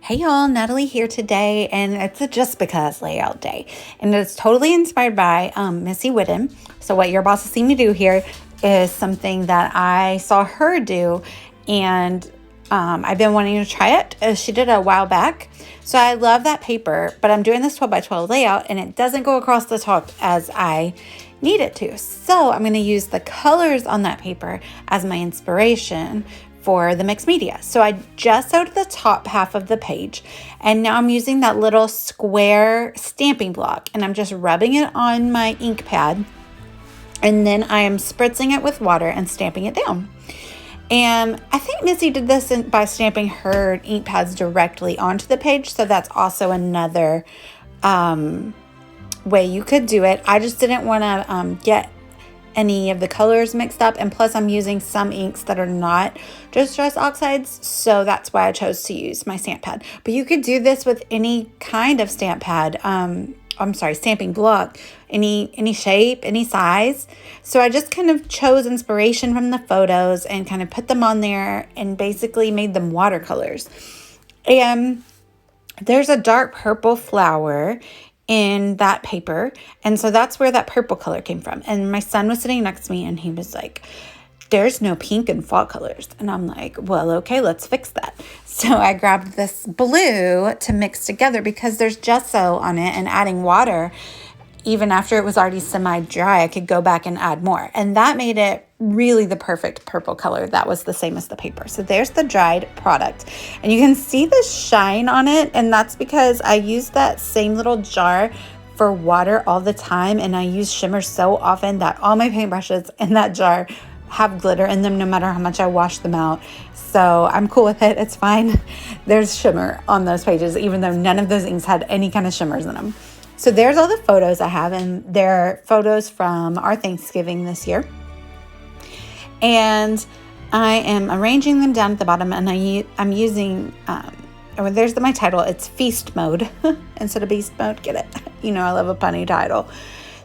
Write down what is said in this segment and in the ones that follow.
Hey y'all, Natalie here today, and it's a Just Because layout day, and it's totally inspired by Missy Whitten. So what your boss has seen me do here is something that I saw her do, and I've been wanting to try it. She did it a while back, so I love that paper, but I'm doing this 12 by 12 layout, and it doesn't go across the top as I need it to. So I'm going to use the colors on that paper as my inspiration for the mixed media. So I just sewed the top half of the page, and now I'm using that little square stamping block, and I'm just rubbing it on my ink pad, and then I am spritzing it with water and stamping it down. And I think Missy did this by stamping her ink pads directly onto the page, so that's also another way you could do it. I just didn't want to get any of the colors mixed up, and plus I'm using some inks that are not distress oxides, so that's why I chose to use my stamp pad. But you could do this with any kind of stamp pad, stamping block, any shape, any size. So I just kind of chose inspiration from the photos and kind of put them on there and basically made them watercolors. And there's a dark purple flower in that paper, and so that's where that purple color came from. And my son was sitting next to me, and he was like, there's no pink in fall colors. And I'm like, well, okay, let's fix that. So I grabbed this blue to mix together because there's gesso on it, and adding water, even after it was already semi-dry, I could go back and add more. And that made it really the perfect purple color that was the same as the paper. So there's the dried product. And you can see the shine on it. And that's because I use that same little jar for water all the time. And I use shimmer so often that all my paintbrushes in that jar have glitter in them no matter how much I wash them out. So I'm cool with it. It's fine. There's shimmer on those pages, even though none of those inks had any kind of shimmers in them. So there's all the photos I have, and they're photos from our Thanksgiving this year. And I am arranging them down at the bottom, and I'm using, there's my title. It's Feast Mode instead of Beast Mode. Get it? You know I love a punny title.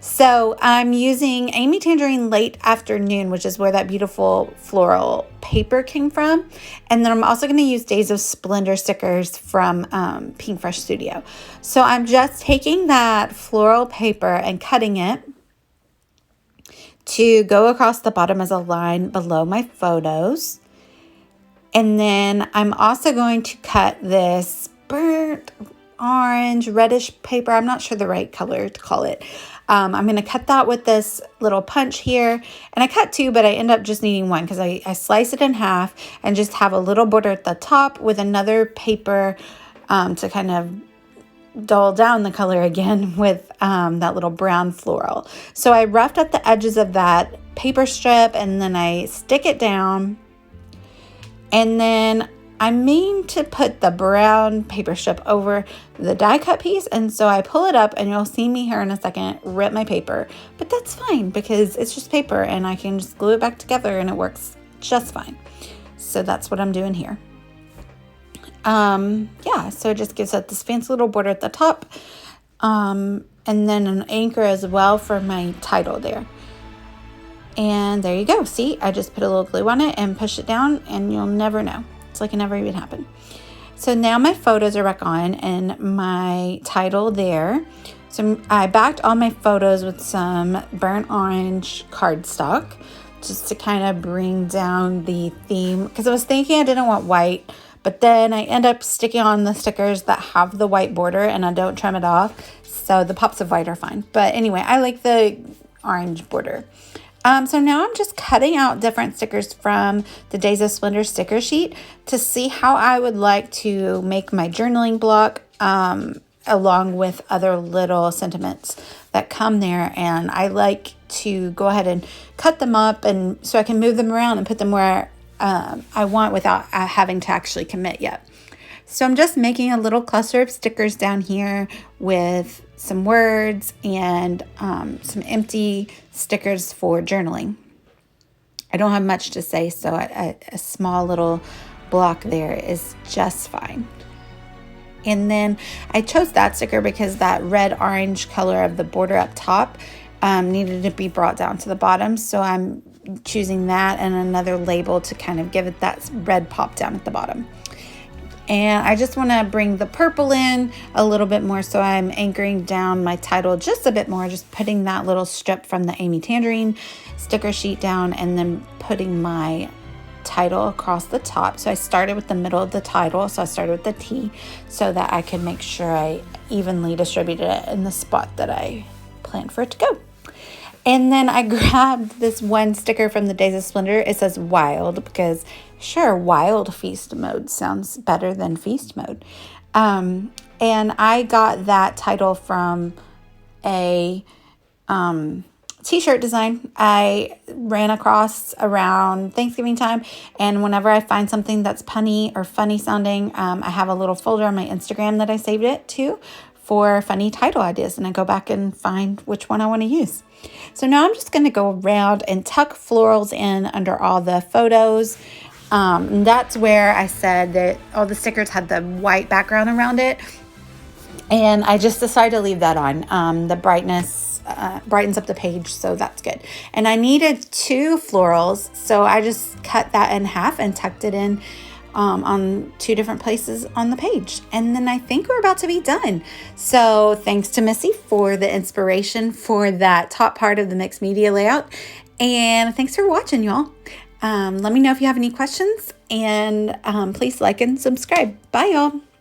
So I'm using Amy Tangerine Late Afternoon, which is where that beautiful floral paper came from. And then I'm also going to use Days of Splendor stickers from Pink Fresh Studio. So I'm just taking that floral paper and cutting it to go across the bottom as a line below my photos. And then I'm also going to cut this burnt orange, reddish paper. I'm not sure the right color to call it. I'm going to cut that with this little punch here. And I cut two, but I end up just needing one because I slice it in half and just have a little border at the top with another paper to kind of dull down the color again with that little brown floral. So I roughed up the edges of that paper strip, and then I stick it down, and then I mean to put the brown paper strip over the die cut piece, and so I pull it up, and you'll see me here in a second rip my paper, but that's fine because it's just paper and I can just glue it back together and it works just fine. So that's what I'm doing here. So it just gives it this fancy little border at the top, and then an anchor as well for my title there. And there you go. See, I just put a little glue on it and push it down, and you'll never know. It's like it never even happened. So now my photos are back on and my title there. So I backed all my photos with some burnt orange cardstock just to kind of bring down the theme, because I was thinking I didn't want white, but then I end up sticking on the stickers that have the white border and I don't trim it off. So the pops of white are fine. But anyway, I like the orange border. So now I'm just cutting out different stickers from the Days of Splendor sticker sheet to see how I would like to make my journaling block along with other little sentiments that come there. And I like to go ahead and cut them up, and so I can move them around and put them where I want without having to actually commit yet. So I'm just making a little cluster of stickers down here with some words and some empty stickers for journaling. I don't have much to say, so a small little block there is just fine. And then I chose that sticker because that red-orange color of the border up top needed to be brought down to the bottom. So I'm choosing that and another label to kind of give it that red pop down at the bottom. And I just want to bring the purple in a little bit more, so I'm anchoring down my title just a bit more, just putting that little strip from the Amy Tangerine sticker sheet down and then putting my title across the top. So I started with the middle of the title, so I started with the T so that I could make sure I evenly distributed it in the spot that I planned for it to go. And then I grabbed this one sticker from the Days of Splendor. It says Wild because, sure, Wild Feast Mode sounds better than Feast Mode. And I got that title from a t-shirt design I ran across around Thanksgiving time. And whenever I find something that's punny or funny sounding, I have a little folder on my Instagram that I saved it to for funny title ideas, and I go back and find which one I want to use. So now I'm just going to go around and tuck florals in under all the photos. And that's where I said that all the stickers had the white background around it, and I just decided to leave that on. The brightness brightens up the page, so that's good. And I needed 2 florals, so I just cut that in half and tucked it in on 2 different places on the page. And then I think we're about to be done. So thanks to Missy for the inspiration for that top part of the mixed media layout. And thanks for watching, y'all. Let me know if you have any questions, and please like and subscribe. Bye, y'all.